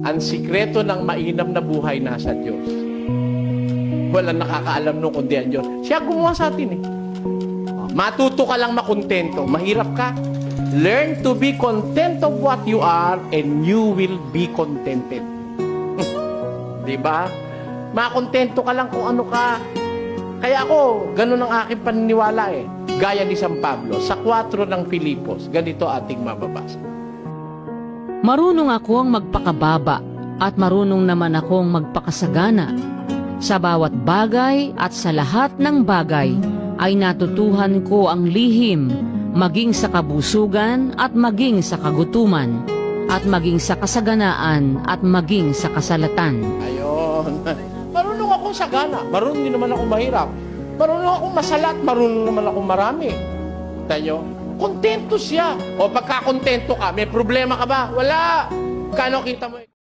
Ang sikreto ng mainam na buhay nasa Diyos. Walang nakakaalam nung kundi ang Diyos. Siya gumawa sa atin eh. Matuto ka lang makontento. Mahirap ka. Learn to be content of what you are and you will be contented. Diba? Makontento ka lang kung ano ka. Kaya ako, ganun ang aking paniniwala eh. Gaya ni San Pablo, sa 4 ng Filipos, ganito ating mababasa. Marunong akong magpakababa at marunong naman akong magpakasagana. Sa bawat bagay at sa lahat ng bagay ay natutuhan ko ang lihim, maging sa kabusugan at maging sa kagutuman, at maging sa kasaganaan at maging sa kasalatan. Ayun. Marunong akong sagana. Marunong din naman akong mahirap. Marunong akong masalat. Marunong naman akong marami. Tayo, kontento siya. O pagka kontento ka, may problema ka ba? Wala. Kano kita mo?